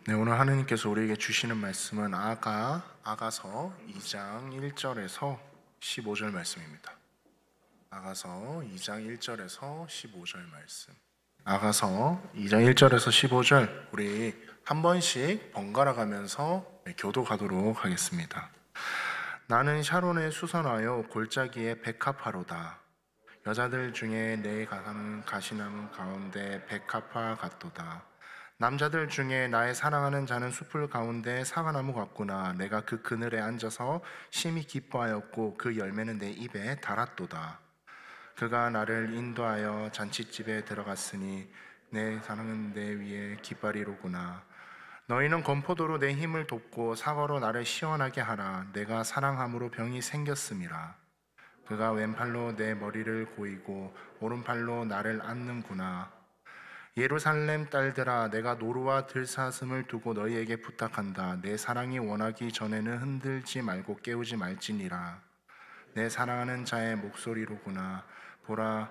네, 오늘 하느님께서 우리에게 주시는 말씀은 아가서 2장 1절에서 15절 말씀입니다. 아가서 2장 1절에서 15절 말씀. 아가서 2장 1절에서 15절 우리 한 번씩 번갈아 가면서 교도하도록 하겠습니다. 나는 샤론에 수선하여 골짜기에 백합화로다. 여자들 중에 내 가시나무 가운데 백합화 같도다. 남자들 중에 나의 사랑하는 자는 숲을 가운데 사과나무 같구나. 내가 그 그늘에 앉아서 심히 기뻐하였고 그 열매는 내 입에 달았도다. 그가 나를 인도하여 잔치집에 들어갔으니 내 사랑은 내 위에 깃발이로구나. 너희는 건포도로 내 힘을 돕고 사과로 나를 시원하게 하라. 내가 사랑함으로 병이 생겼음이라. 그가 왼팔로 내 머리를 고이고 오른팔로 나를 안는구나. 예루살렘 딸들아, 내가 노루와 들사슴을 두고 너희에게 부탁한다. 내 사랑이 원하기 전에는 흔들지 말고 깨우지 말지니라. 내 사랑하는 자의 목소리로구나. 보라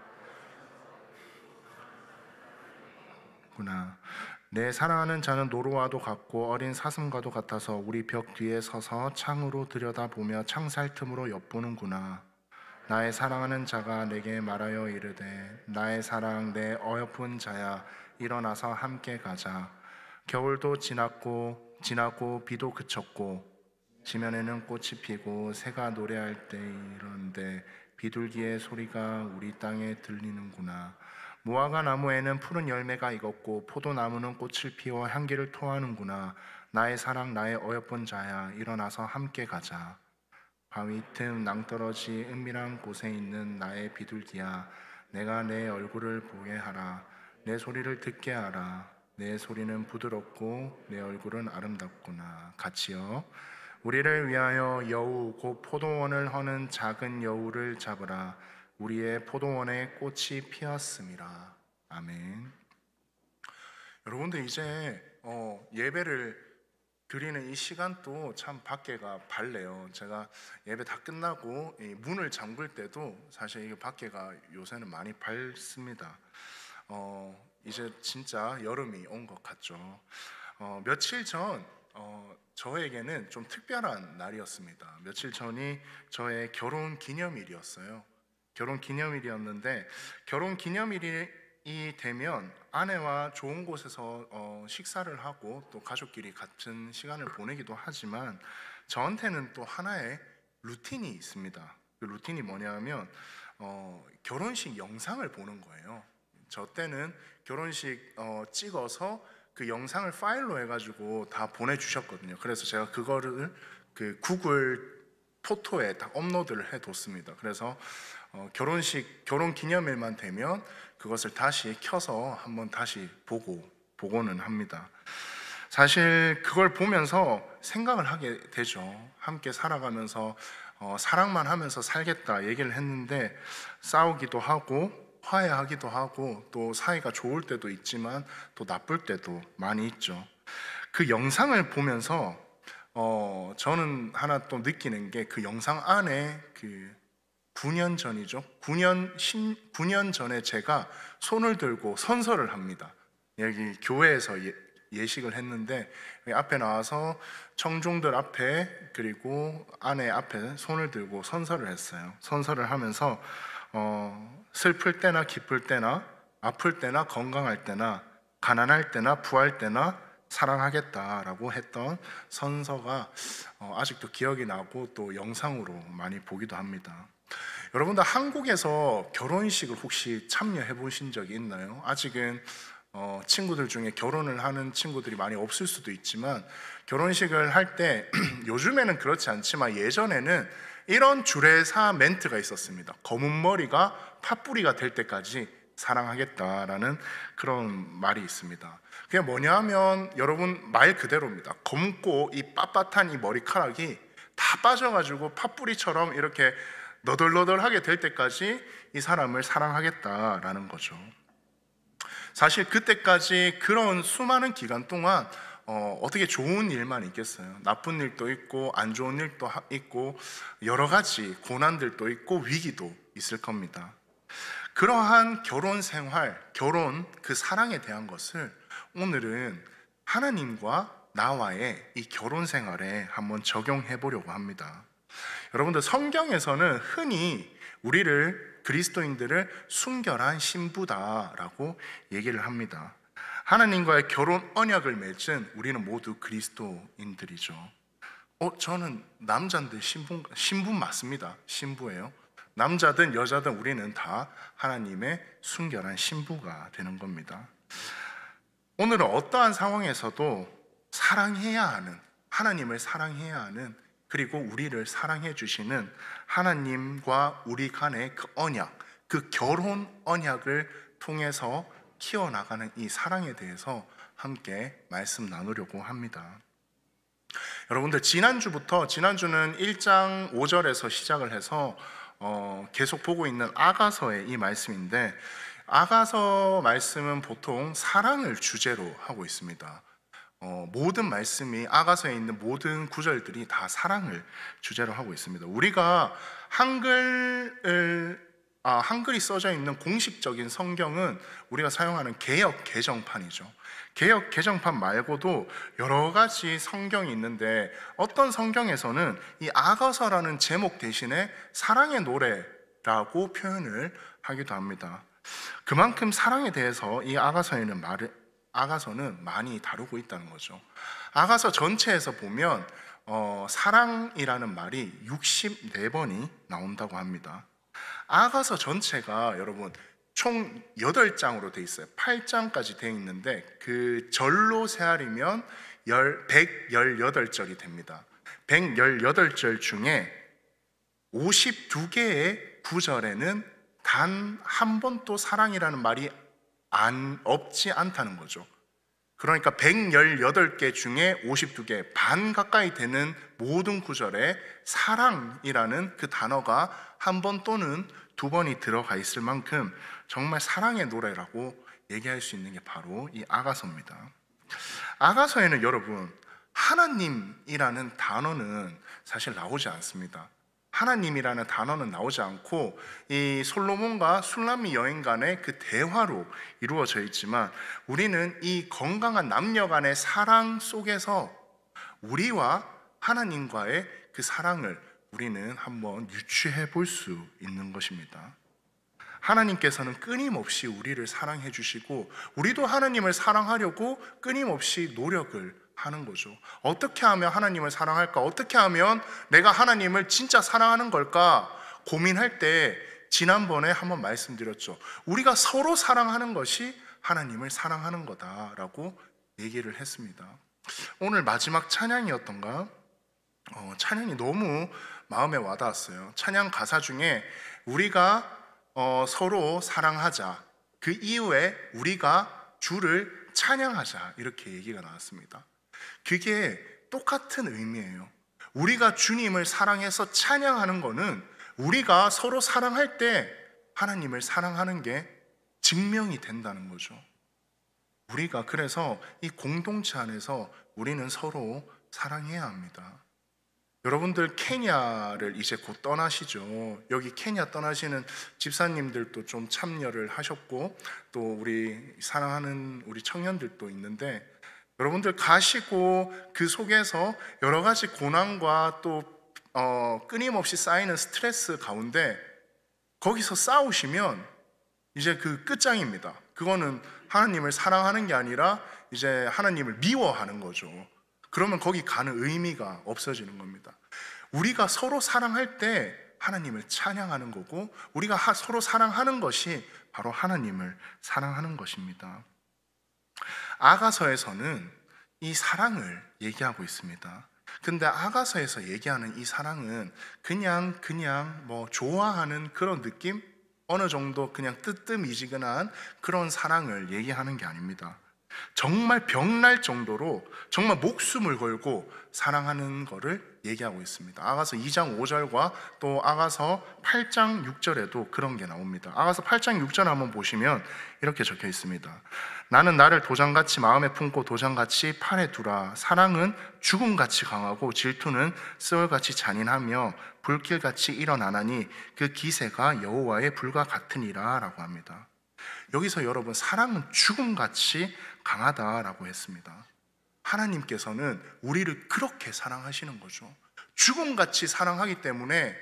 구나. 내 사랑하는 자는 노루와도 같고 어린 사슴과도 같아서 우리 벽 뒤에 서서 창으로 들여다보며 창살 틈으로 엿보는구나. 나의 사랑하는 자가 내게 말하여 이르되 나의 사랑 내 어여쁜 자야, 일어나서 함께 가자. 겨울도 지나고 비도 그쳤고 지면에는 꽃이 피고 새가 노래할 때 이런데 비둘기의 소리가 우리 땅에 들리는구나. 무화과 나무에는 푸른 열매가 익었고 포도나무는 꽃을 피워 향기를 토하는구나. 나의 사랑 나의 어여쁜 자야, 일어나서 함께 가자. 바위 틈 낭떠러지 은밀한 곳에 있는 나의 비둘기야, 내가 내 얼굴을 보게 하라. 내 소리를 듣게 하라. 내 소리는 부드럽고 내 얼굴은 아름답구나. 같이요. 우리를 위하여 여우 곧 포도원을 허는 작은 여우를 잡으라. 우리의 포도원에 꽃이 피었음이라. 아멘. 여러분들 이제 예배를 드리는 이 시간도 참 밖에가 밝네요. 제가 예배 다 끝나고 문을 잠글 때도 사실 이게 밖에가 요새는 많이 밝습니다. 이제 진짜 여름이 온 것 같죠. 며칠 전 저에게는 좀 특별한 날이었습니다. 며칠 전이 저의 결혼 기념일이었어요. 결혼 기념일이었는데 결혼 기념일이 되면 아내와 좋은 곳에서 식사를 하고 또 가족끼리 같은 시간을 보내기도 하지만 저한테는 또 하나의 루틴이 있습니다. 그 루틴이 뭐냐면 결혼식 영상을 보는 거예요. 저 때는 결혼식 찍어서 그 영상을 파일로 해가지고 다 보내주셨거든요. 그래서 제가 그거를 그 구글 포토에 다 업로드를 해뒀습니다. 그래서 결혼 기념일만 되면 그것을 다시 켜서 한번 다시 보고는 합니다. 사실 그걸 보면서 생각을 하게 되죠. 함께 살아가면서 사랑만 하면서 살겠다 얘기를 했는데 싸우기도 하고 화해하기도 하고 또 사이가 좋을 때도 있지만 또 나쁠 때도 많이 있죠. 그 영상을 보면서 저는 하나 또 느끼는 게 그 영상 안에 그 9년 전이죠. 9년 전에 제가 손을 들고 선서를 합니다. 여기 교회에서 예식을 했는데 앞에 나와서 청중들 앞에 그리고 아내 앞에 손을 들고 선서를 했어요. 선서를 하면서 슬플 때나 기쁠 때나 아플 때나 건강할 때나 가난할 때나 부할 때나 사랑하겠다라고 했던 선서가 아직도 기억이 나고 또 영상으로 많이 보기도 합니다. 여러분들 한국에서 결혼식을 혹시 참여해 보신 적이 있나요? 아직은 친구들 중에 결혼을 하는 친구들이 많이 없을 수도 있지만 결혼식을 할 때 요즘에는 그렇지 않지만 예전에는 이런 주례사 멘트가 있었습니다. 검은 머리가 팥뿌리가 될 때까지 사랑하겠다라는 그런 말이 있습니다. 그게 뭐냐면 여러분 말 그대로입니다. 검고 이 빳빳한 이 머리카락이 다 빠져가지고 팥뿌리처럼 이렇게 너덜너덜하게 될 때까지 이 사람을 사랑하겠다라는 거죠. 사실 그때까지 그런 수많은 기간 동안 어떻게 좋은 일만 있겠어요? 나쁜 일도 있고 안 좋은 일도 있고 여러 가지 고난들도 있고 위기도 있을 겁니다. 그러한 결혼 생활, 결혼 그 사랑에 대한 것을 오늘은 하나님과 나와의 이 결혼 생활에 한번 적용해 보려고 합니다. 여러분들, 성경에서는 흔히 우리를, 그리스도인들을 순결한 신부다라고 얘기를 합니다. 하나님과의 결혼 언약을 맺은 우리는 모두 그리스도인들이죠. 저는 남자인데 신부 맞습니다. 신부예요. 남자든 여자든 우리는 다 하나님의 순결한 신부가 되는 겁니다. 오늘은 어떠한 상황에서도 사랑해야 하는, 하나님을 사랑해야 하는, 그리고 우리를 사랑해 주시는 하나님과 우리 간의 그 언약, 그 결혼 언약을 통해서 키워나가는 이 사랑에 대해서 함께 말씀 나누려고 합니다. 여러분들, 지난주는 1장 5절에서 시작을 해서 계속 보고 있는 아가서의 이 말씀인데, 아가서 말씀은 보통 사랑을 주제로 하고 있습니다. 모든 말씀이, 아가서에 있는 모든 구절들이 다 사랑을 주제로 하고 있습니다. 우리가 한글이 써져 있는 공식적인 성경은 우리가 사용하는 개역 개정판이죠. 개역 개정판 말고도 여러 가지 성경이 있는데, 어떤 성경에서는 이 아가서라는 제목 대신에 사랑의 노래라고 표현을 하기도 합니다. 그만큼 사랑에 대해서 이 아가서는 많이 다루고 있다는 거죠. 아가서 전체에서 보면 사랑이라는 말이 64번이 나온다고 합니다. 아가서 전체가 여러분 총 8장으로 되어 있어요. 8장까지 되어 있는데 그 절로 세알이면 118절이 됩니다. 118절 중에 52개의 구절에는 단 한 번도 사랑이라는 말이 없지 않다는 거죠. 그러니까 118개 중에 52개, 반 가까이 되는 모든 구절에 사랑이라는 그 단어가 한 번 또는 두 번이 들어가 있을 만큼 정말 사랑의 노래라고 얘기할 수 있는 게 바로 이 아가서입니다. 아가서에는 여러분, 하나님이라는 단어는 사실 나오지 않습니다. 하나님이라는 단어는 나오지 않고 이 솔로몬과 술람미 여인 간의 그 대화로 이루어져 있지만, 우리는 이 건강한 남녀 간의 사랑 속에서 우리와 하나님과의 그 사랑을 우리는 한번 유추해 볼 수 있는 것입니다. 하나님께서는 끊임없이 우리를 사랑해 주시고, 우리도 하나님을 사랑하려고 끊임없이 노력을 하는 거죠. 어떻게 하면 하나님을 사랑할까? 어떻게 하면 내가 하나님을 진짜 사랑하는 걸까? 고민할 때 지난번에 한번 말씀드렸죠. 우리가 서로 사랑하는 것이 하나님을 사랑하는 거다라고 얘기를 했습니다. 오늘 마지막 찬양이었던가? 찬양이 너무 마음에 와닿았어요. 찬양 가사 중에 우리가 서로 사랑하자, 그 이후에 우리가 주를 찬양하자, 이렇게 얘기가 나왔습니다. 그게 똑같은 의미예요. 우리가 주님을 사랑해서 찬양하는 거는 우리가 서로 사랑할 때 하나님을 사랑하는 게 증명이 된다는 거죠. 우리가 그래서 이 공동체 안에서 우리는 서로 사랑해야 합니다. 여러분들 케냐를 이제 곧 떠나시죠. 여기 케냐 떠나시는 집사님들도 좀 참여를 하셨고, 또 우리 사랑하는 우리 청년들도 있는데, 여러분들 가시고 그 속에서 여러 가지 고난과 또 끊임없이 쌓이는 스트레스 가운데 거기서 싸우시면 이제 그 끝장입니다. 그거는 하나님을 사랑하는 게 아니라 이제 하나님을 미워하는 거죠. 그러면 거기 가는 의미가 없어지는 겁니다. 우리가 서로 사랑할 때 하나님을 찬양하는 거고, 우리가 서로 사랑하는 것이 바로 하나님을 사랑하는 것입니다. 아가서에서는 이 사랑을 얘기하고 있습니다. 근데 아가서에서 얘기하는 이 사랑은 그냥 뭐 좋아하는 그런 느낌? 어느 정도 그냥 뜨뜻미지근한 그런 사랑을 얘기하는 게 아닙니다. 정말 병날 정도로 정말 목숨을 걸고 사랑하는 거를 얘기하고 있습니다. 아가서 2장 5절과 또 아가서 8장 6절에도 그런 게 나옵니다. 아가서 8장 6절 한번 보시면 이렇게 적혀 있습니다. 나는 나를 도장같이 마음에 품고 도장같이 팔에 두라. 사랑은 죽음같이 강하고 질투는 쇠월같이 잔인하며 불길같이 일어나나니 그 기세가 여호와의 불과 같으니라 라고 합니다. 여기서 여러분, 사랑은 죽음같이 강하다라고 했습니다. 하나님께서는 우리를 그렇게 사랑하시는 거죠. 죽음같이 사랑하기 때문에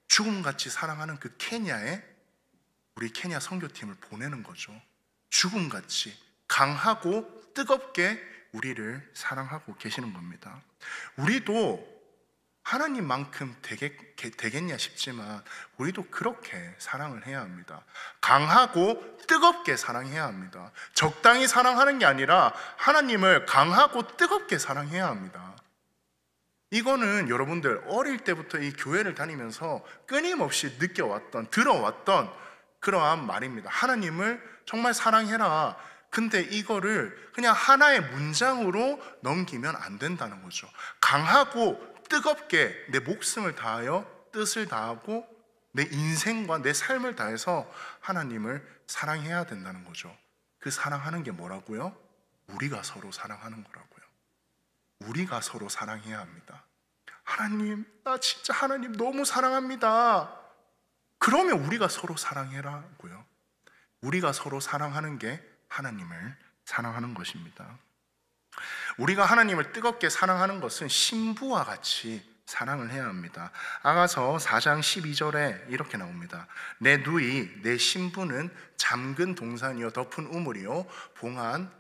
죽음같이 사랑하는 그 케냐에 우리 케냐 선교팀을 보내는 거죠. 죽음같이 강하고 뜨겁게 우리를 사랑하고 계시는 겁니다. 우리도 하나님만큼 되겠냐 싶지만 우리도 그렇게 사랑을 해야 합니다. 강하고 뜨겁게 사랑해야 합니다. 적당히 사랑하는 게 아니라 하나님을 강하고 뜨겁게 사랑해야 합니다. 이거는 여러분들 어릴 때부터 이 교회를 다니면서 끊임없이 느껴왔던, 들어왔던 그러한 말입니다. 하나님을 정말 사랑해라. 근데 이거를 그냥 하나의 문장으로 넘기면 안 된다는 거죠. 강하고 뜨겁게 내 목숨을 다하여 뜻을 다하고 내 인생과 내 삶을 다해서 하나님을 사랑해야 된다는 거죠. 그 사랑하는 게 뭐라고요? 우리가 서로 사랑하는 거라고요. 우리가 서로 사랑해야 합니다. 하나님, 나 진짜 하나님 너무 사랑합니다. 그러면 우리가 서로 사랑해라고요. 우리가 서로 사랑하는 게 하나님을 사랑하는 것입니다. 우리가 하나님을 뜨겁게 사랑하는 것은 신부와 같이 사랑을 해야 합니다. 아가서 4장 12절에 이렇게 나옵니다. 내 누이 내 신부는 잠근 동산이요 덮은 우물이요 봉한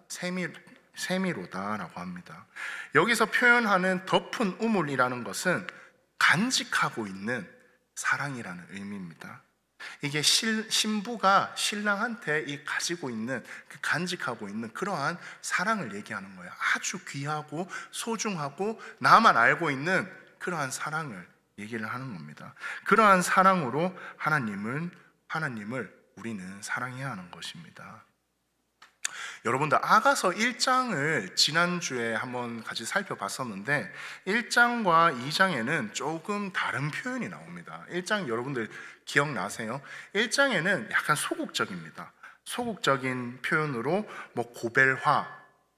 세미로다 라고 합니다. 여기서 표현하는 덮은 우물이라는 것은 간직하고 있는 사랑이라는 의미입니다. 이게 신부가 신랑한테 가지고 있는 그 간직하고 있는 그러한 사랑을 얘기하는 거예요. 아주 귀하고 소중하고 나만 알고 있는 그러한 사랑을 얘기를 하는 겁니다. 그러한 사랑으로 하나님을 우리는 사랑해야 하는 것입니다. 여러분들 아가서 1장을 지난주에 한번 같이 살펴봤었는데 1장과 2장에는 조금 다른 표현이 나옵니다. 1장 여러분들 기억나세요? 1장에는 약간 소극적입니다. 소극적인 표현으로 고벨화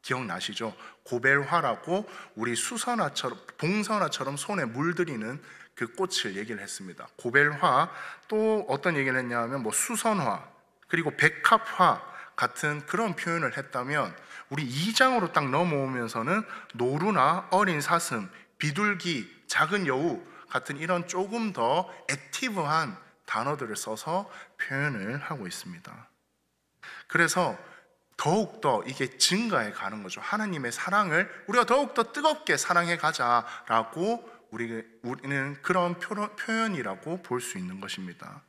기억나시죠? 고벨화라고 우리 수선화처럼 봉선화처럼 손에 물들이는 그 꽃을 얘기를 했습니다. 고벨화, 또 어떤 얘기를 했냐면 수선화 그리고 백합화 같은 그런 표현을 했다면 우리 2장으로 딱 넘어오면서는 노루나 어린 사슴, 비둘기, 작은 여우 같은 이런 조금 더 액티브한 단어들을 써서 표현을 하고 있습니다. 그래서 더욱더 이게 증가해 가는 거죠. 하나님의 사랑을 우리가 더욱더 뜨겁게 사랑해 가자라고 우리는 그런 표현이라고 볼 수 있는 것입니다.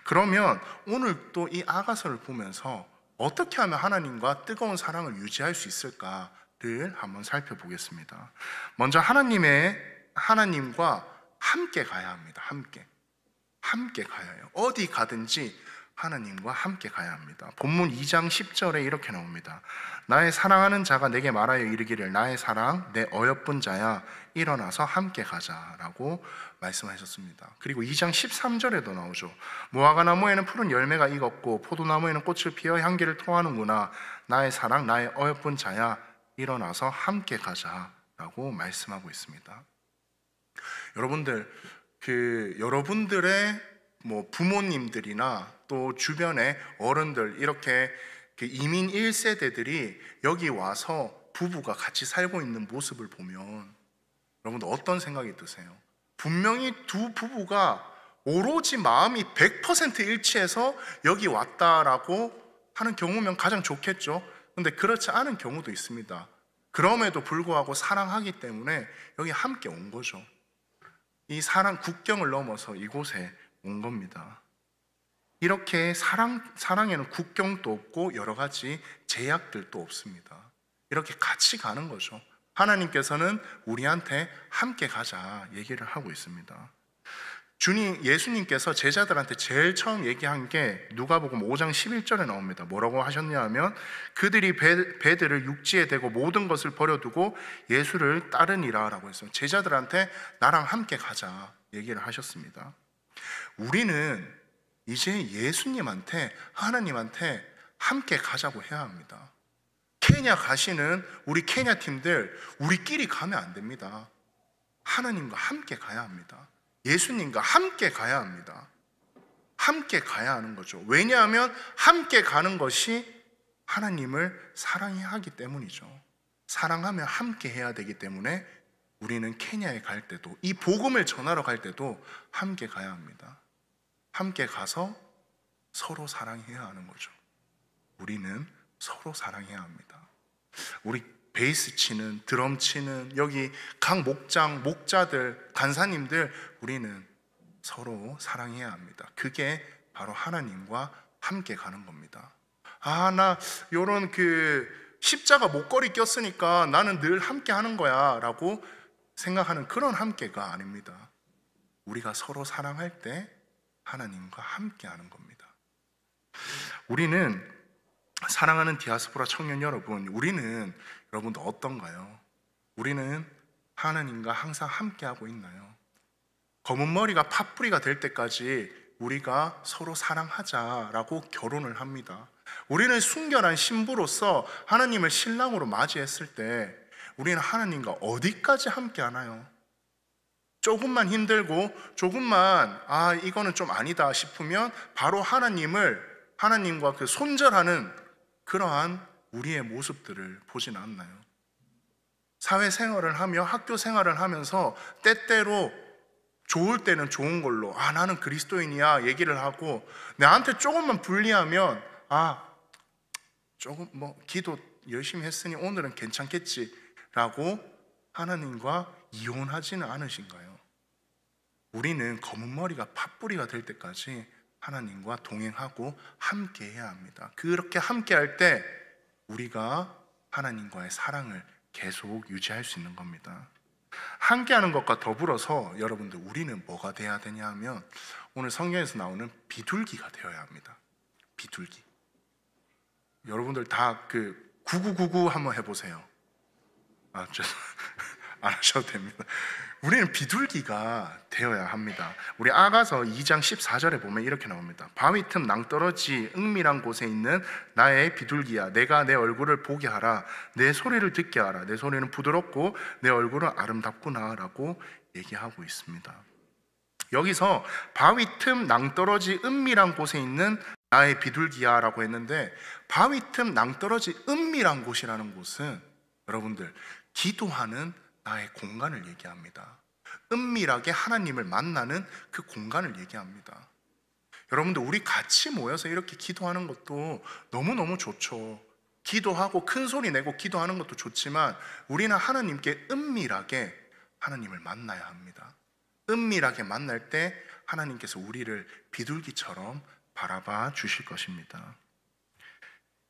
그러면 오늘 또 이 아가서를 보면서 어떻게 하면 하나님과 뜨거운 사랑을 유지할 수 있을까를 한번 살펴보겠습니다. 먼저 하나님과 함께 가야 합니다. 함께 가야 해요. 어디 가든지 하나님과 함께 가야 합니다. 본문 2장 10절에 이렇게 나옵니다. 나의 사랑하는 자가 내게 말하여 이르기를 나의 사랑 내 어여쁜 자야 일어나서 함께 가자라고 말씀하셨습니다. 그리고 2장 13절에도 나오죠. 무화과 나무에는 푸른 열매가 익었고 포도나무에는 꽃을 피어 향기를 토하는구나. 나의 사랑 나의 어여쁜 자야 일어나서 함께 가자라고 말씀하고 있습니다. 여러분들 여러분들의 부모님들이나 또 주변의 어른들 이렇게 이민 1세대들이 여기 와서 부부가 같이 살고 있는 모습을 보면 여러분들 어떤 생각이 드세요? 분명히 두 부부가 오로지 마음이 100% 일치해서 여기 왔다라고 하는 경우면 가장 좋겠죠. 그런데 그렇지 않은 경우도 있습니다. 그럼에도 불구하고 사랑하기 때문에 여기 함께 온 거죠. 이 국경을 넘어서 이곳에 온 겁니다. 이렇게 사랑에는 국경도 없고 여러 가지 제약들도 없습니다. 이렇게 같이 가는 거죠. 하나님께서는 우리한테 함께 가자 얘기를 하고 있습니다. 예수님께서 제자들한테 제일 처음 얘기한 게 누가복음 5장 11절에 나옵니다. 뭐라고 하셨냐 하면 그들이 배들을 육지에 대고 모든 것을 버려두고 예수를 따르니라 라고 했어요. 제자들한테 나랑 함께 가자 얘기를 하셨습니다. 우리는 이제 예수님한테 하나님한테 함께 가자고 해야 합니다. 케냐 가시는 우리 케냐 팀들 우리끼리 가면 안 됩니다. 하나님과 함께 가야 합니다. 예수님과 함께 가야 합니다. 함께 가야 하는 거죠. 왜냐하면 함께 가는 것이 하나님을 사랑해야 하기 때문이죠. 사랑하며 함께 해야 되기 때문에 우리는 케냐에 갈 때도, 이 복음을 전하러 갈 때도 함께 가야 합니다. 함께 가서 서로 사랑해야 하는 거죠. 우리는 서로 사랑해야 합니다. 우리 베이스 치는, 드럼 치는, 여기 각 목장, 목자들, 간사님들, 우리는 서로 사랑해야 합니다. 그게 바로 하나님과 함께 가는 겁니다. 나 요런 십자가 목걸이 꼈으니까 나는 늘 함께 하는 거야 라고 생각하는 그런 함께가 아닙니다. 우리가 서로 사랑할 때 하나님과 함께 하는 겁니다. 우리는, 사랑하는 디아스포라 청년 여러분, 우리는 여러분도 어떤가요? 우리는 하나님과 항상 함께하고 있나요? 검은 머리가 팥뿌리가 될 때까지 우리가 서로 사랑하자라고 결혼을 합니다. 우리는 순결한 신부로서 하나님을 신랑으로 맞이했을 때 우리는 하나님과 어디까지 함께 하나요? 조금만 힘들고 조금만 이거는 좀 아니다 싶으면 바로 하나님과 손절하는 그러한 우리의 모습들을 보진 않나요? 사회생활을 하며 학교 생활을 하면서 때때로 좋을 때는 좋은 걸로 나는 그리스도인이야 얘기를 하고, 나한테 조금만 불리하면 조금 기도 열심히 했으니 오늘은 괜찮겠지 라고 하나님과 이혼하지는 않으신가요? 우리는 검은 머리가 팥뿌리가 될 때까지 하나님과 동행하고 함께 해야 합니다. 그렇게 함께 할 때 우리가 하나님과의 사랑을 계속 유지할 수 있는 겁니다. 함께하는 것과 더불어서 여러분들, 우리는 뭐가 돼야 되냐 하면 오늘 성경에서 나오는 비둘기가 되어야 합니다. 비둘기. 여러분들 다 9999 한번 해보세요. 안 하셔도 됩니다. 우리는 비둘기가 되어야 합니다. 우리 아가서 2장 14절에 보면 이렇게 나옵니다. 바위 틈 낭떠러지 은밀한 곳에 있는 나의 비둘기야, 내가 내 얼굴을 보게 하라. 내 소리를 듣게 하라. 내 소리는 부드럽고 내 얼굴은 아름답구나 라고 얘기하고 있습니다. 여기서 바위 틈 낭떠러지 은밀한 곳에 있는 나의 비둘기야 라고 했는데, 바위 틈 낭떠러지 은밀한 곳이라는 곳은 여러분들 기도하는 나의 공간을 얘기합니다. 은밀하게 하나님을 만나는 그 공간을 얘기합니다. 여러분들, 우리 같이 모여서 이렇게 기도하는 것도 너무너무 좋죠. 기도하고 큰 소리 내고 기도하는 것도 좋지만 우리는 하나님께 은밀하게 하나님을 만나야 합니다. 은밀하게 만날 때 하나님께서 우리를 비둘기처럼 바라봐 주실 것입니다.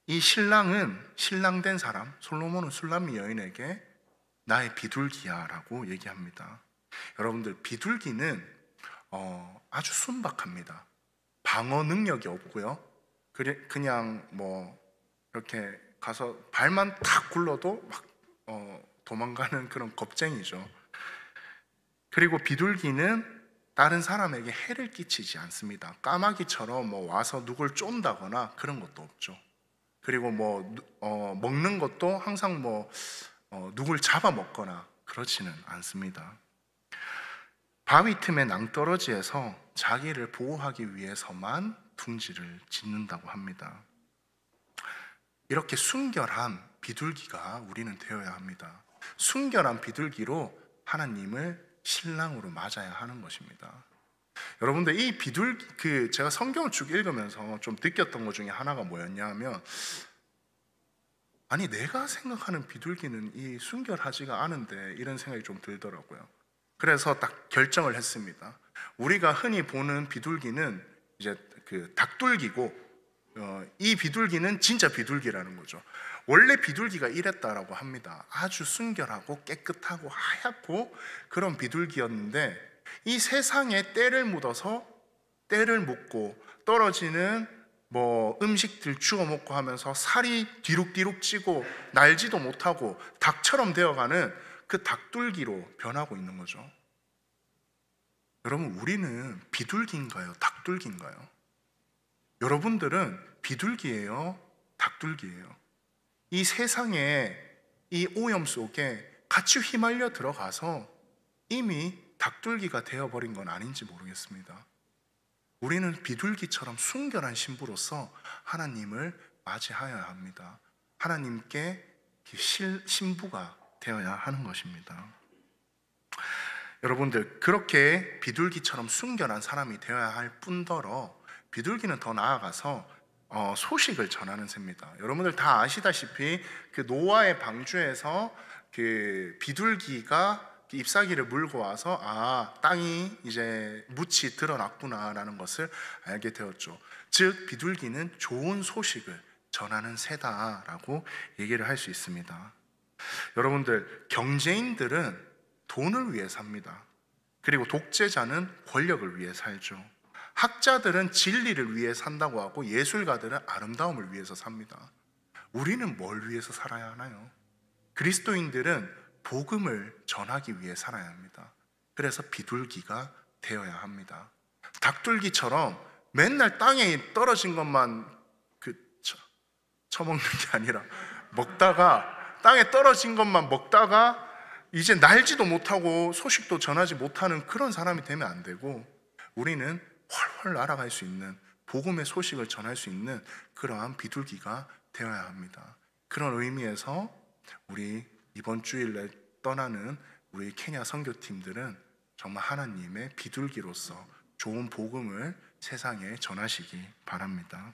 이 신랑은, 신랑된 사람 솔로몬은 술람미 여인에게 나의 비둘기야 라고 얘기합니다. 여러분들, 비둘기는 아주 순박합니다. 방어 능력이 없고요, 그냥 이렇게 가서 발만 탁 굴러도 막 도망가는 그런 겁쟁이죠. 그리고 비둘기는 다른 사람에게 해를 끼치지 않습니다. 까마귀처럼 와서 누굴 쫀다거나 그런 것도 없죠. 그리고 먹는 것도 항상 누굴 잡아먹거나 그렇지는 않습니다. 바위 틈의 낭떠러지에서 자기를 보호하기 위해서만 둥지를 짓는다고 합니다. 이렇게 순결한 비둘기가 우리는 되어야 합니다. 순결한 비둘기로 하나님을 신랑으로 맞아야 하는 것입니다. 여러분들, 이 비둘기, 제가 성경을 쭉 읽으면서 좀 느꼈던 것 중에 하나가 뭐였냐 하면, 내가 생각하는 비둘기는 이 순결하지가 않은데 이런 생각이 좀 들더라고요. 그래서 딱 결정을 했습니다. 우리가 흔히 보는 비둘기는 이제 닭둘기고, 이 비둘기는 진짜 비둘기라는 거죠. 원래 비둘기가 이랬다라고 합니다. 아주 순결하고 깨끗하고 하얗고 그런 비둘기였는데, 이 세상에 때를 묻어서 때를 묻고 떨어지는 음식들 주워 먹고 하면서 살이 뒤룩뒤룩 찌고 날지도 못하고 닭처럼 되어가는 그 닭둘기로 변하고 있는 거죠. 여러분, 우리는 비둘기인가요? 닭둘기인가요? 여러분들은 비둘기예요? 닭둘기예요? 이 세상의 이 오염 속에 같이 휘말려 들어가서 이미 닭둘기가 되어버린 건 아닌지 모르겠습니다. 우리는 비둘기처럼 순결한 신부로서 하나님을 맞이하여야 합니다. 하나님께 신부가 되어야 하는 것입니다. 여러분들, 그렇게 비둘기처럼 순결한 사람이 되어야 할 뿐더러 비둘기는 더 나아가서 소식을 전하는 새입니다. 여러분들 다 아시다시피 그 노아의 방주에서 그 비둘기가 잎사귀를 물고 와서 땅이 이제 묻이 드러났구나라는 것을 알게 되었죠. 즉 비둘기는 좋은 소식을 전하는 새다라고 얘기를 할 수 있습니다. 여러분들, 경제인들은 돈을 위해 삽니다. 그리고 독재자는 권력을 위해 살죠. 학자들은 진리를 위해 산다고 하고 예술가들은 아름다움을 위해서 삽니다. 우리는 뭘 위해서 살아야 하나요? 그리스도인들은 복음을 전하기 위해 살아야 합니다. 그래서 비둘기가 되어야 합니다. 닭둘기처럼 맨날 땅에 떨어진 것만 처먹는 게 아니라 먹다가 땅에 떨어진 것만 먹다가 이제 날지도 못하고 소식도 전하지 못하는 그런 사람이 되면 안 되고, 우리는 훨훨 날아갈 수 있는 복음의 소식을 전할 수 있는 그러한 비둘기가 되어야 합니다. 그런 의미에서 우리 이번 주일에 떠나는 우리 케냐 선교팀들은 정말 하나님의 비둘기로서 좋은 복음을 세상에 전하시기 바랍니다.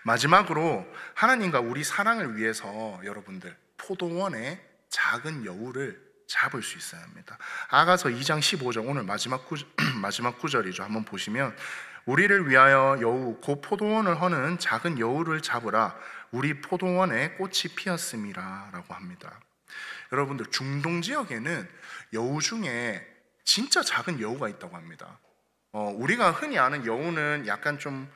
마지막으로 하나님과 우리 사랑을 위해서 여러분들 포도원의 작은 여우를 잡을 수 있어야 합니다. 아가서 2장 15절, 오늘 마지막 구절이죠. 한번 보시면 우리를 위하여 여우 곧 포도원을 허는 작은 여우를 잡으라. 우리 포도원에 꽃이 피었음이라 라고 합니다. 여러분들, 중동 지역에는 여우 중에 진짜 작은 여우가 있다고 합니다. 우리가 흔히 아는 여우는 약간 좀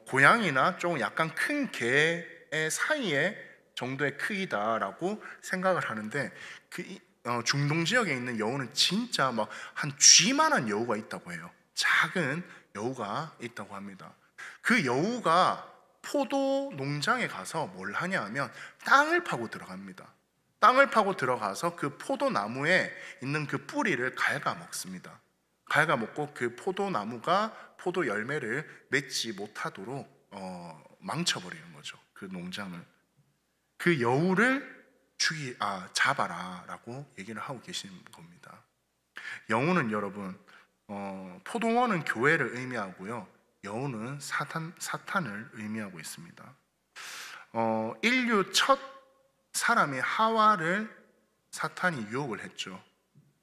고양이나 좀 약간 큰 개의 사이에 정도의 크기다라고 생각을 하는데, 중동 지역에 있는 여우는 진짜 막 한 쥐만한 여우가 있다고 해요. 작은 여우가 있다고 합니다. 그 여우가 포도 농장에 가서 뭘 하냐 하면 땅을 파고 들어갑니다. 땅을 파고 들어가서 그 포도나무에 있는 그 뿌리를 갉아 먹습니다. 갉아 먹고 그 포도나무가 포도 열매를 맺지 못하도록 망쳐버리는 거죠. 그 농장을. 그 여우를 잡아라 라고 얘기를 하고 계시는 겁니다. 여우는 여러분, 포도원은 교회를 의미하고요, 여우는 사탄을 의미하고 있습니다. 인류 첫 사람의 하와를 사탄이 유혹을 했죠.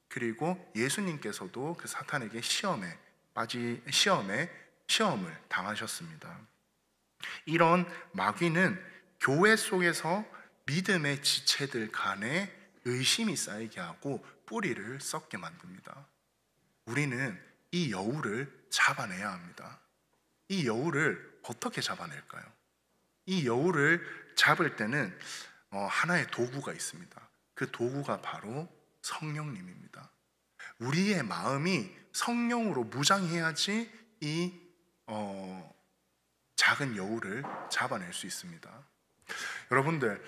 그리고 예수님께서도 그 사탄에게 시험을 당하셨습니다. 이런 마귀는 교회 속에서 믿음의 지체들 간에 의심이 쌓이게 하고 뿌리를 썩게 만듭니다. 우리는 이 여우를 잡아내야 합니다. 이 여우를 어떻게 잡아낼까요? 이 여우를 잡을 때는 하나의 도구가 있습니다. 그 도구가 바로 성령님입니다. 우리의 마음이 성령으로 무장해야지 이 작은 여우를 잡아낼 수 있습니다. 여러분들,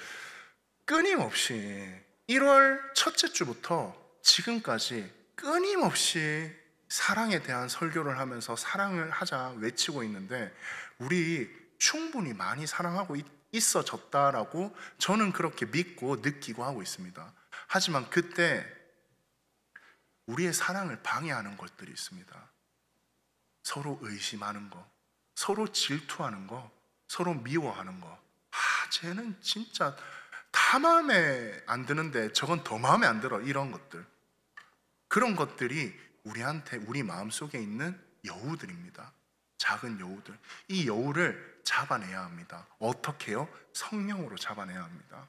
끊임없이 1월 첫째 주부터 지금까지 끊임없이 사랑에 대한 설교를 하면서 사랑을 하자 외치고 있는데, 우리 충분히 많이 사랑하고 있어졌다라고 저는 그렇게 믿고 느끼고 하고 있습니다. 하지만 그때 우리의 사랑을 방해하는 것들이 있습니다. 서로 의심하는 거, 서로 질투하는 거, 서로 미워하는 거. 쟤는 진짜 다 마음에 안 드는데 저건 더 마음에 안 들어. 이런 것들, 그런 것들이 우리 마음속에 있는 여우들입니다. 작은 여우들. 이 여우를 잡아내야 합니다. 어떻게요? 성령으로 잡아내야 합니다.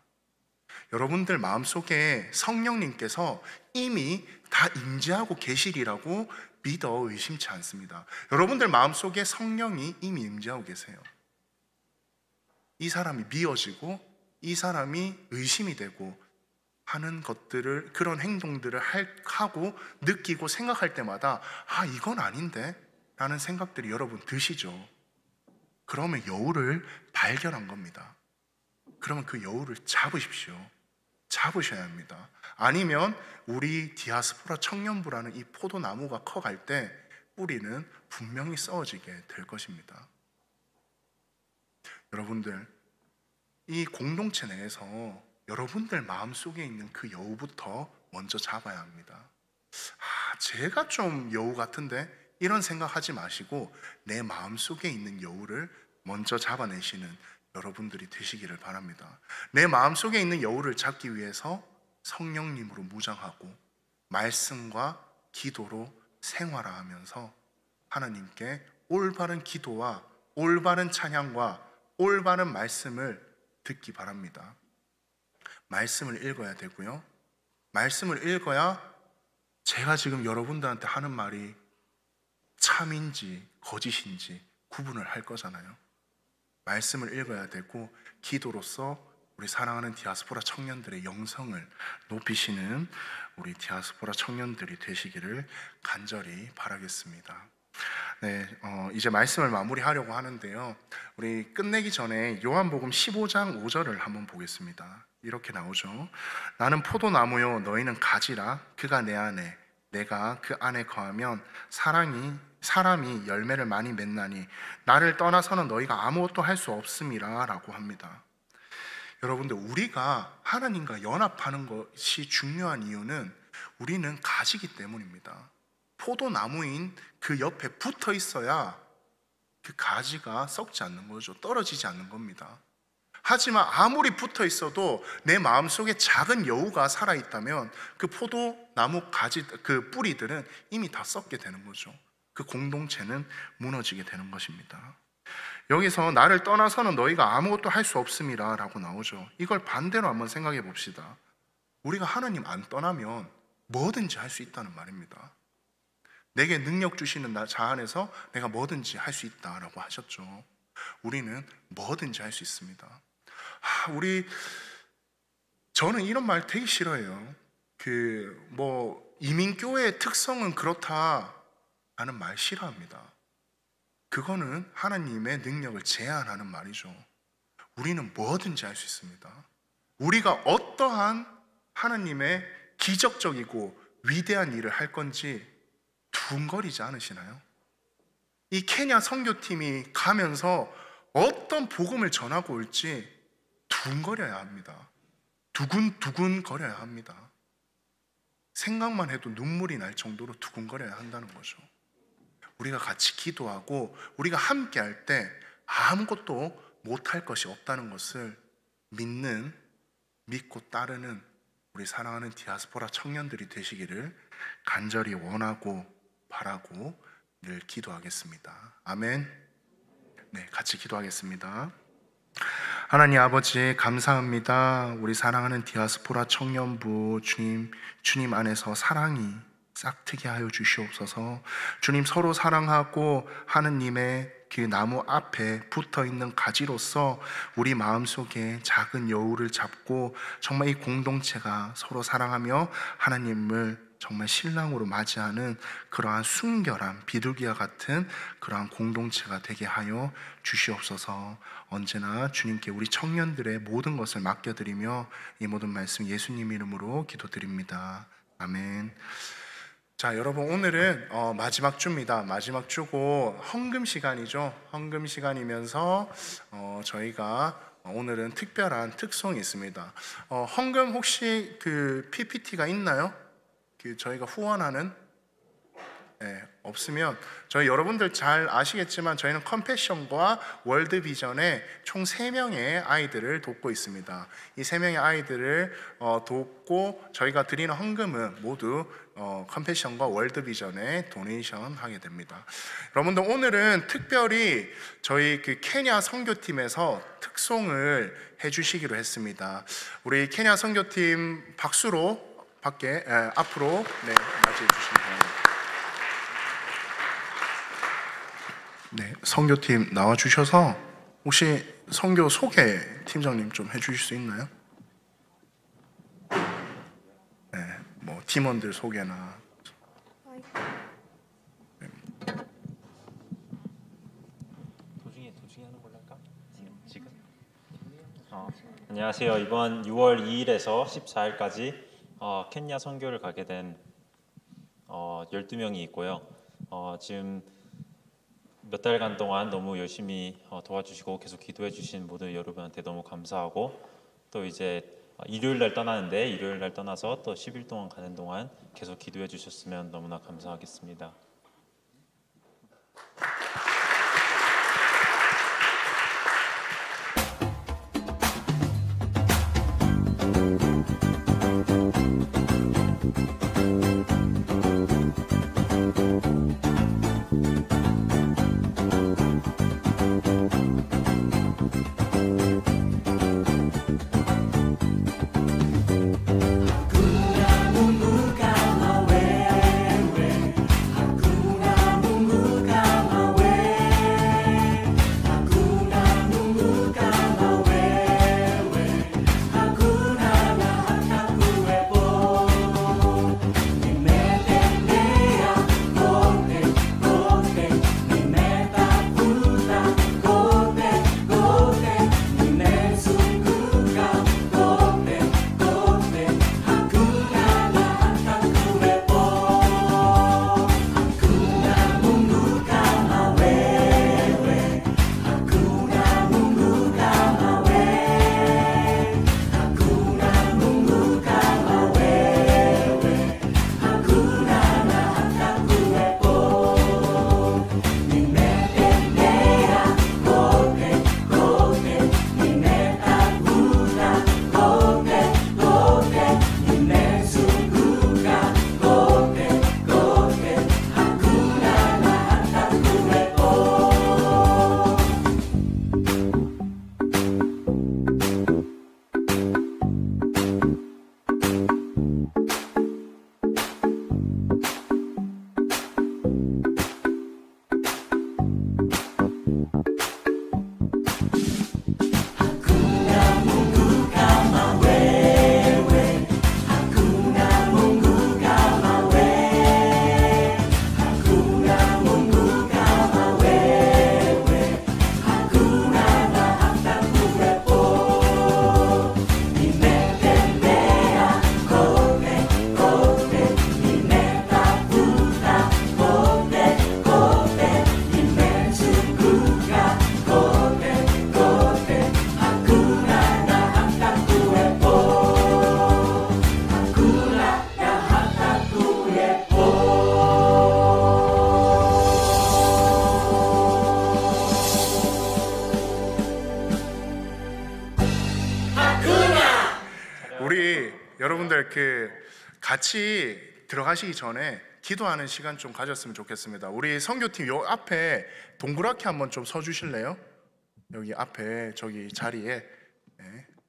여러분들 마음속에 성령님께서 이미 다 임재하고 계시리라고 믿어 의심치 않습니다. 여러분들 마음속에 성령이 이미 임재하고 계세요. 이 사람이 미워지고 이 사람이 의심이 되고 하는 것들을, 그런 행동들을 하고 느끼고 생각할 때마다 이건 아닌데 라는 생각들이 여러분 드시죠? 그러면 여우를 발견한 겁니다. 그러면 그 여우를 잡으십시오. 잡으셔야 합니다. 아니면 우리 디아스포라 청년부라는 이 포도나무가 커갈 때 뿌리는 분명히 썩어지게 될 것입니다. 여러분들, 이 공동체 내에서 여러분들 마음속에 있는 그 여우부터 먼저 잡아야 합니다. 제가 좀 여우 같은데 이런 생각하지 마시고 내 마음속에 있는 여우를 먼저 잡아내시는 여러분들이 되시기를 바랍니다. 내 마음속에 있는 여우를 잡기 위해서 성령님으로 무장하고 말씀과 기도로 생활하면서 하나님께 올바른 기도와 올바른 찬양과 올바른 말씀을 듣기 바랍니다. 말씀을 읽어야 되고요. 말씀을 읽어야 제가 지금 여러분들한테 하는 말이 참인지 거짓인지 구분을 할 거잖아요. 말씀을 읽어야 되고 기도로서 우리 사랑하는 디아스포라 청년들의 영성을 높이시는 우리 디아스포라 청년들이 되시기를 간절히 바라겠습니다. 네, 이제 말씀을 마무리하려고 하는데요. 우리 끝내기 전에 요한복음 15장 5절을 한번 보겠습니다. 이렇게 나오죠. 나는 포도나무요 너희는 가지라. 그가 내 안에 내가 그 안에 거하면 사람이 열매를 많이 맺나니 나를 떠나서는 너희가 아무것도 할 수 없음이라 라고 합니다. 여러분들, 우리가 하나님과 연합하는 것이 중요한 이유는 우리는 가지기 때문입니다. 포도나무인 그 옆에 붙어 있어야 그 가지가 썩지 않는 거죠. 떨어지지 않는 겁니다. 하지만 아무리 붙어 있어도 내 마음속에 작은 여우가 살아있다면 그 포도나무 가지, 그 뿌리들은 이미 다 썩게 되는 거죠. 그 공동체는 무너지게 되는 것입니다. 여기서 나를 떠나서는 너희가 아무것도 할 수 없음이라 라고 나오죠. 이걸 반대로 한번 생각해 봅시다. 우리가 하나님 안 떠나면 뭐든지 할 수 있다는 말입니다. 내게 능력 주시는 자 안에서 내가 뭐든지 할 수 있다라고 하셨죠. 우리는 뭐든지 할 수 있습니다. 저는 이런 말 되게 싫어해요. 이민교회의 특성은 그렇다 하는 말 싫어합니다. 그거는 하나님의 능력을 제한하는 말이죠. 우리는 뭐든지 할 수 있습니다. 우리가 어떠한 하나님의 기적적이고 위대한 일을 할 건지 두근거리지 않으시나요? 이 케냐 선교팀이 가면서 어떤 복음을 전하고 올지 두근거려야 합니다. 두근두근 거려야 합니다. 생각만 해도 눈물이 날 정도로 두근거려야 한다는 거죠. 우리가 같이 기도하고 우리가 함께 할 때 아무것도 못할 것이 없다는 것을 믿고 따르는 우리 사랑하는 디아스포라 청년들이 되시기를 간절히 원하고 바라고 늘 기도하겠습니다. 아멘. 네, 같이 기도하겠습니다. 하나님 아버지 감사합니다. 우리 사랑하는 디아스포라 청년부 주님 안에서 사랑이 싹트게 하여 주시옵소서. 주님, 서로 사랑하고 하느님의 그 나무 앞에 붙어있는 가지로서 우리 마음속에 작은 여우를 잡고 정말 이 공동체가 서로 사랑하며 하나님을 정말 신랑으로 맞이하는 그러한 순결한 비둘기와 같은 그러한 공동체가 되게 하여 주시옵소서. 언제나 주님께 우리 청년들의 모든 것을 맡겨드리며 이 모든 말씀 예수님 이름으로 기도드립니다. 아멘. 자, 여러분, 오늘은 마지막 주입니다. 마지막 주고 헌금 시간이죠. 헌금 시간이면서 저희가 오늘은 특별한 특송이 있습니다. 헌금 혹시 그 PPT가 있나요? 저희가 후원하는? 네, 없으면 저희 여러분들 잘 아시겠지만 저희는 컴패션과 월드비전에 총 3명의 아이들을 돕고 있습니다. 이 3명의 아이들을 돕고 저희가 드리는 헌금은 모두 컴패션과 월드비전에 도네이션 하게 됩니다. 여러분들, 오늘은 특별히 저희 그 케냐 선교팀에서 특송을 해주시기로 했습니다. 우리 케냐 선교팀 박수로 앞으로 맞이해 주시기 바랍니다. 네, 선교팀 나와주셔서 혹시 선교 소개 팀장님 좀 해주실 수 있나요? 네, 뭐 팀원들 소개나. 도중에 하는 걸로 할까? 지금? 안녕하세요. 이번 6월 2일에서 14일까지 케냐 선교를 가게 된 12명이 있고요. 지금 몇 달간 동안 너무 열심히 도와주시고 계속 기도해 주신 모든 여러분한테 너무 감사하고, 또 이제 일요일 날 떠나는데 일요일 날 떠나서 또 10일 동안 가는 동안 계속 기도해 주셨으면 너무나 감사하겠습니다. 우리 여러분들 같이 들어가시기 전에 기도하는 시간 좀 가졌으면 좋겠습니다. 우리 선교팀 요 앞에 동그랗게 한번 좀 서주실래요? 여기 앞에 저기 자리에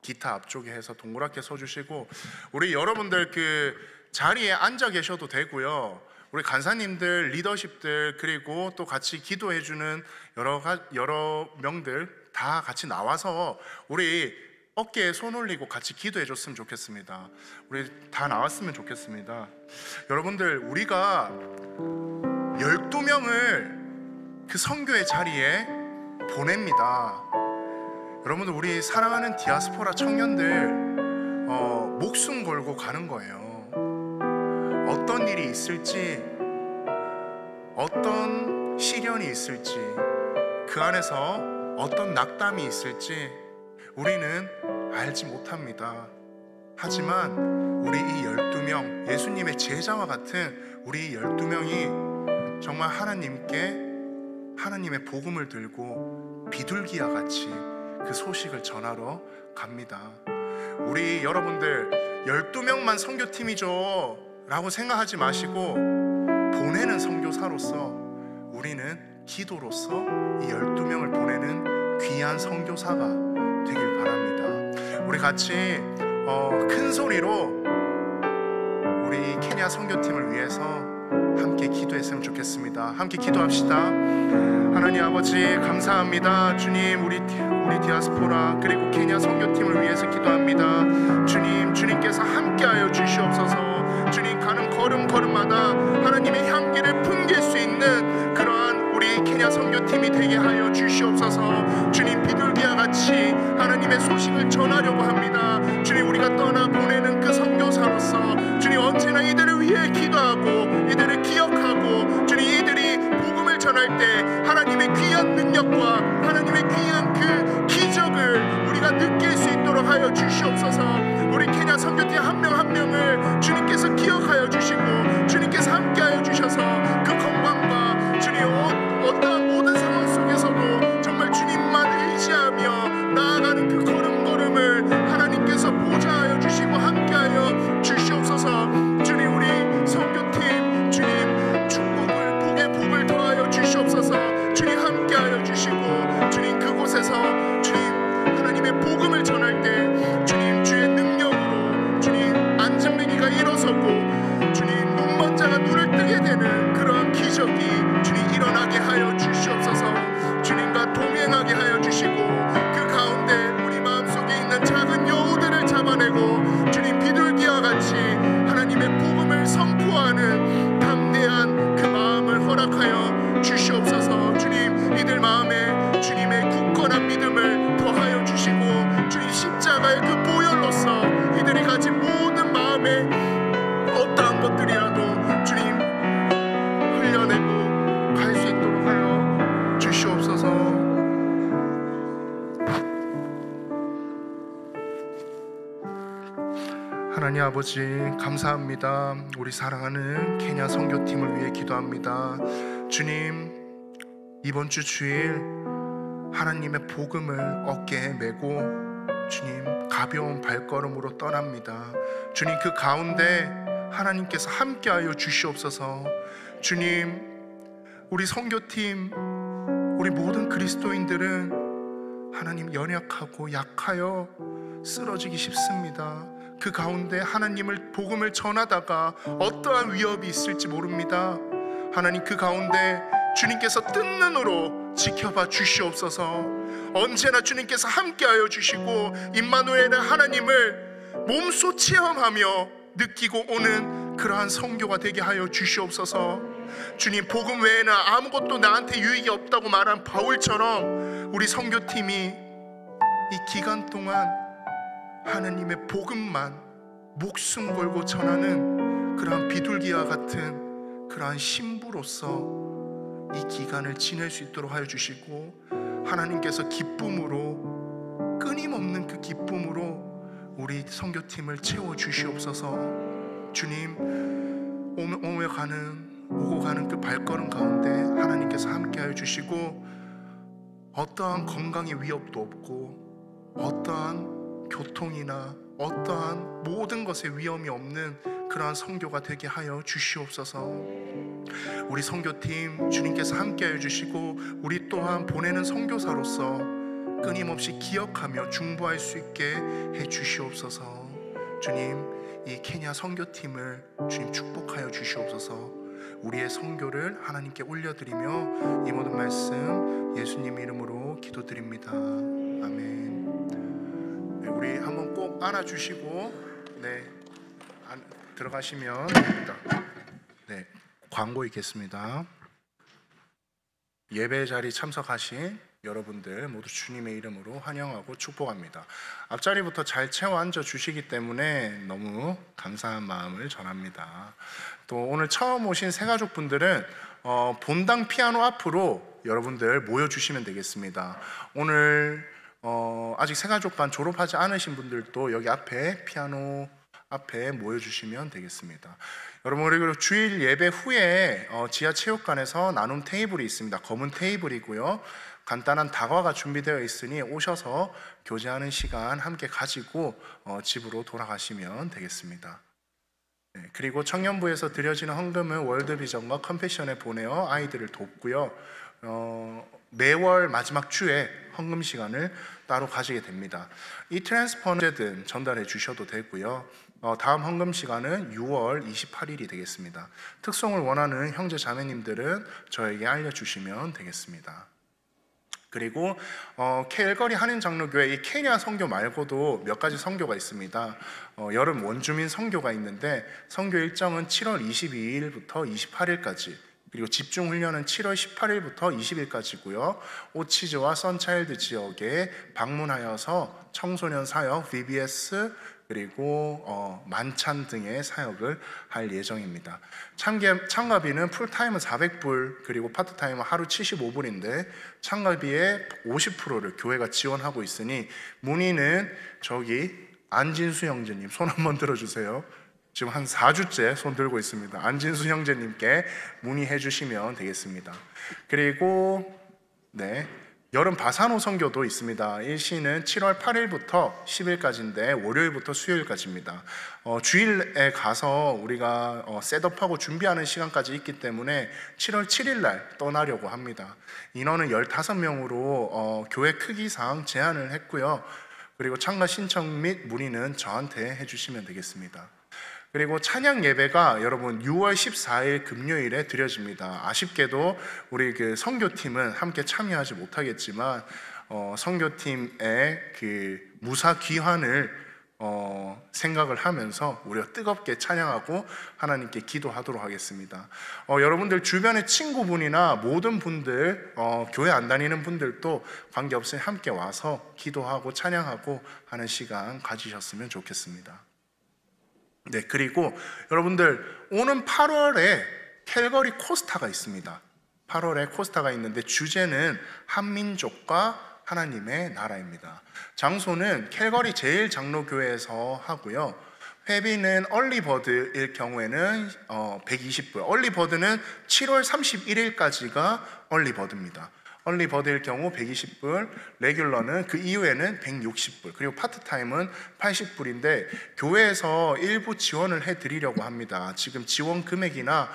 기타 앞쪽에 해서 동그랗게 서주시고, 우리 여러분들 자리에 앉아 계셔도 되고요. 우리 간사님들, 리더십들, 그리고 또 같이 기도해주는 여러 명들 다 같이 나와서 우리 어깨에 손 올리고 같이 기도해 줬으면 좋겠습니다. 우리 다 나왔으면 좋겠습니다. 여러분들, 우리가 12명을 그 선교의 자리에 보냅니다. 여러분들, 우리 사랑하는 디아스포라 청년들 목숨 걸고 가는 거예요. 어떤 일이 있을지, 어떤 시련이 있을지, 그 안에서 어떤 낙담이 있을지 우리는 알지 못합니다. 하지만 우리 이 12명, 예수님의 제자와 같은 우리 12명이 정말 하나님의 복음을 들고 비둘기와 같이 그 소식을 전하러 갑니다. 우리 여러분들 12명만 선교팀이죠 라고 생각하지 마시고, 보내는 선교사로서 우리는 기도로서 이 12명을 보내는 귀한 선교사가 되길 바랍니다. 우리 같이 큰 소리로 우리 케냐 선교팀을 위해서 함께 기도했으면 좋겠습니다. 함께 기도합시다. 하나님 아버지, 감사합니다. 주님, 우리 디아스포라 그리고 케냐 선교팀을 위해서 기도합니다. 주님께서 함께하여 주시옵소서. 주님, 가는 걸음걸음마다 하나님의 향기를 풍길 수 있는 그러한 우리 케냐 선교팀이 되게 하여 주시옵소서. 주님, 비둘기와 같이 하나님의 소식을 전하려고 합니다. 주님, 우리가 떠나 보내는 그 선교사로서 주님, 언제나 이들을 위해 기도하고 이들을 기억하고, 주님, 이들이 복음을 전할 때 하나님의 귀한 능력과 하나님의 귀한 그 기적을 우리가 느낄 수 있도록 하여 주시옵소서. 우리 케냐 선교팀 한 명 한 명을 주님께서 기억하여 주시고 주님께서 함께하여 주셔서 그 건강과 주님 어떠한 모든 상황 속에서도 정말 주님만 의지하며 나아가는 그 걸음걸음을 하나님께서 보좌하여 주시고 함께하여 주시옵소서. 주님, 우리 선교팀 주님 축복을, 복의 복을 더하여 주시옵소서. 주님 함께하여 주시고 주님 그곳에서 주님 하나님의 복음을 전할 때 주님 주의 능력으로 주님 안전뱅이가 일어서고 주님 눈먼 자가 눈을 뜨게 되는 그러한 기적이 주님 일어나게 하여 주시옵소서. 주님과 동행하게 하여 주시고 그 가운데 우리 마음속에 있는 작은 여우들을 잡아내고 주님 비둘기와 같이 하나님의 복음을 선포하는 담대한 그 마음을 허락하여 주시옵소서. 주님, 이들 마음에 주님의 굳건한 믿음을 더하여 주시고 주님 십자가의 그 보혈로서 이들이 가진 모든 마음에 어떠한 것들이라도 주님 흘려내고 갈 수 있도록 하여 주시옵소서. 하나님 아버지, 감사합니다. 우리 사랑하는 케냐 선교팀을 위해 기도합니다. 주님, 이번 주 주일 하나님의 복음을 어깨에 메고 주님 가벼운 발걸음으로 떠납니다. 주님, 그 가운데 하나님께서 함께하여 주시옵소서. 주님, 우리 선교팀, 우리 모든 그리스도인들은 하나님 연약하고 약하여 쓰러지기 쉽습니다. 그 가운데 하나님을 복음을 전하다가 어떠한 위협이 있을지 모릅니다. 하나님, 그 가운데 주님께서 뜬 눈으로 지켜봐 주시옵소서. 언제나 주님께서 함께하여 주시고 임마누엘의 하나님을 몸소 체험하며 느끼고 오는 그러한 선교가 되게 하여 주시옵소서. 주님, 복음 외에는 아무것도 나한테 유익이 없다고 말한 바울처럼 우리 선교팀이 이 기간 동안 하나님의 복음만 목숨 걸고 전하는 그러한 비둘기와 같은 그러한 신부로서 이 기간을 지낼 수 있도록 하여 주시고 하나님께서 기쁨으로, 끊임없는 그 기쁨으로 우리 선교팀을 채워 주시옵소서. 주님, 오고 가는 그 발걸음 가운데 하나님께서 함께하여 주시고 어떠한 건강의 위협도 없고 어떠한 교통이나 어떠한 모든 것에 위험이 없는 그러한 선교가 되게 하여 주시옵소서. 우리 선교팀 주님께서 함께하여 주시고 우리 또한 보내는 선교사로서 끊임없이 기억하며 중보할 수 있게 해 주시옵소서. 주님, 이 케냐 선교팀을 주님 축복하여 주시옵소서. 우리의 선교를 하나님께 올려드리며 이 모든 말씀 예수님 이름으로 기도드립니다. 아멘. 우리 한번 꼭 안아주시고 들어가시면 됩니다. 광고 있겠습니다. 예배 자리 참석하신 여러분들 모두 주님의 이름으로 환영하고 축복합니다. 앞자리부터 잘 채워 앉아 주시기 때문에 너무 감사한 마음을 전합니다. 또 오늘 처음 오신 새가족분들은 본당 피아노 앞으로 여러분들 모여주시면 되겠습니다. 오늘 아직 새가족반 졸업하지 않으신 분들도 여기 앞에 피아노 앞에 모여주시면 되겠습니다. 여러분, 그리고 주일 예배 후에 지하체육관에서 나눔 테이블이 있습니다. 검은 테이블이고요. 간단한 다과가 준비되어 있으니 오셔서 교제하는 시간 함께 가지고 집으로 돌아가시면 되겠습니다. 그리고 청년부에서 드려지는 헌금은 월드비전과 컴패션에 보내어 아이들을 돕고요. 매월 마지막 주에 헌금 시간을 따로 가지게 됩니다. 이 트랜스퍼는 전달해 주셔도 되고요. 다음 헌금 시간은 6월 28일이 되겠습니다. 특송을 원하는 형제 자매님들은 저에게 알려주시면 되겠습니다. 그리고 캘거리 한인 장로교회 이 케냐 선교 말고도 몇 가지 선교가 있습니다. 여름 원주민 선교가 있는데 선교 일정은 7월 22일부터 28일까지, 그리고 집중 훈련은 7월 18일부터 20일까지고요. 오치즈와 선차일드 지역에 방문하여서 청소년 사역, VBS 그리고 만찬 등의 사역을 할 예정입니다. 참가비는 풀타임은 400불 그리고 파트타임은 하루 75불인데 참가비의 50%를 교회가 지원하고 있으니 문의는 저기 안진수 형제님 손 한번 들어주세요. 지금 한 4주째 손 들고 있습니다. 안진수 형제님께 문의해 주시면 되겠습니다. 그리고 여름 바사노 선교도 있습니다. 일시는 7월 8일부터 10일까지인데 월요일부터 수요일까지입니다. 주일에 가서 우리가 셋업하고 준비하는 시간까지 있기 때문에 7월 7일 날 떠나려고 합니다. 인원은 15명으로 교회 크기상 제한을 했고요. 그리고 참가 신청 및 문의는 저한테 해주시면 되겠습니다. 그리고 찬양 예배가 여러분 6월 14일 금요일에 드려집니다. 아쉽게도 우리 그 선교팀은 함께 참여하지 못하겠지만 선교팀의 그 무사 귀환을 생각을 하면서 우리가 뜨겁게 찬양하고 하나님께 기도하도록 하겠습니다. 여러분들 주변의 친구분이나 모든 분들 교회 안 다니는 분들도 관계없이 함께 와서 기도하고 찬양하고 하는 시간 가지셨으면 좋겠습니다. 그리고 여러분들 오는 8월에 캘거리 코스타가 있습니다. 8월에 코스타가 있는데 주제는 한민족과 하나님의 나라입니다. 장소는 캘거리 제일장로교회에서 하고요. 회비는 얼리버드일 경우에는 120불, 얼리버드는 7월 31일까지가 얼리버드입니다. 얼리버드일 경우 120불, 레귤러는 그 이후에는 160불, 그리고 파트타임은 80불인데 교회에서 일부 지원을 해드리려고 합니다. 지금 지원 금액이나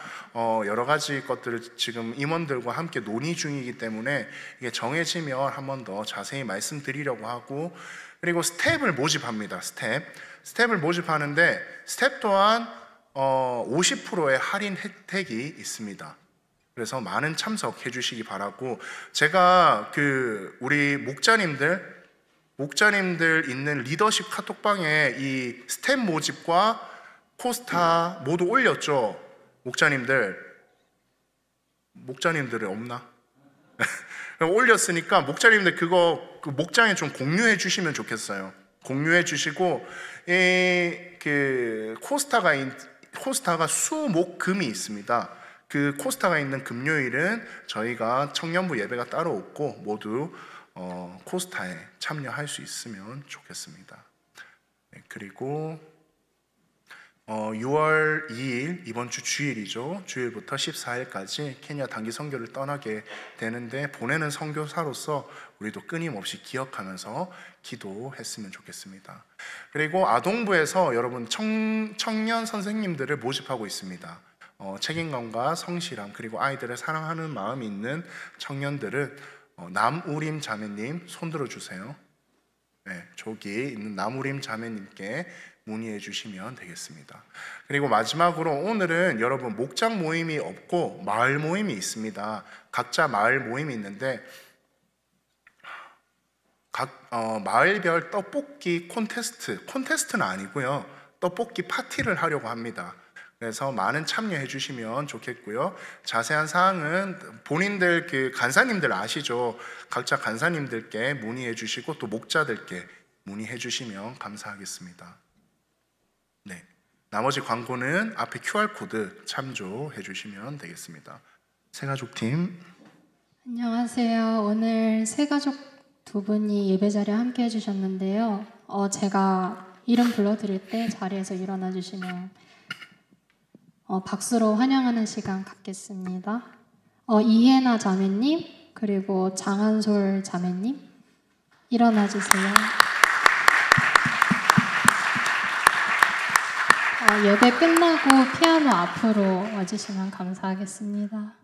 여러 가지 것들을 지금 임원들과 함께 논의 중이기 때문에 이게 정해지면 한 번 더 자세히 말씀드리려고 하고, 그리고 스텝을 모집합니다. 스텝을 모집하는데 스텝 또한 50%의 할인 혜택이 있습니다. 그래서 많은 참석해 주시기 바라고, 제가 우리 목자님들 있는 리더십 카톡방에 이 스텝 모집과 코스타 모두 올렸죠. 목자님들은 없나? 올렸으니까 목자님들 그거 목장에 좀 공유해 주시면 좋겠어요. 공유해 주시고, 코스타가 수목금이 있습니다. 그 코스타가 있는 금요일은 저희가 청년부 예배가 따로 없고 모두 코스타에 참여할 수 있으면 좋겠습니다. 그리고 6월 2일 이번 주 주일이죠. 주일부터 14일까지 케냐 단기 선교를 떠나게 되는데, 보내는 선교사로서 우리도 끊임없이 기억하면서 기도했으면 좋겠습니다. 그리고 아동부에서 여러분 청년 선생님들을 모집하고 있습니다. 책임감과 성실함, 그리고 아이들을 사랑하는 마음이 있는 청년들은 남우림 자매님 손 들어주세요. 저기 있는 남우림 자매님께 문의해 주시면 되겠습니다. 그리고 마지막으로 오늘은 여러분 목장 모임이 없고 마을 모임이 있습니다. 각자 마을 모임이 있는데 각 마을별 떡볶이 콘테스트는 아니고요, 떡볶이 파티를 하려고 합니다. 그래서 많은 참여해 주시면 좋겠고요. 자세한 사항은 본인들 간사님들 아시죠? 각자 간사님들께 문의해 주시고 또 목자들께 문의해 주시면 감사하겠습니다. 나머지 광고는 앞에 QR코드 참조해 주시면 되겠습니다. 새가족팀. 안녕하세요. 오늘 새가족 두 분이 예배 자리에 함께 해주셨는데요. 제가 이름 불러드릴 때 자리에서 일어나 주시면 박수로 환영하는 시간 갖겠습니다. 이혜나 자매님, 그리고 장한솔 자매님 일어나 주세요. 예배 끝나고 피아노 앞으로 와주시면 감사하겠습니다.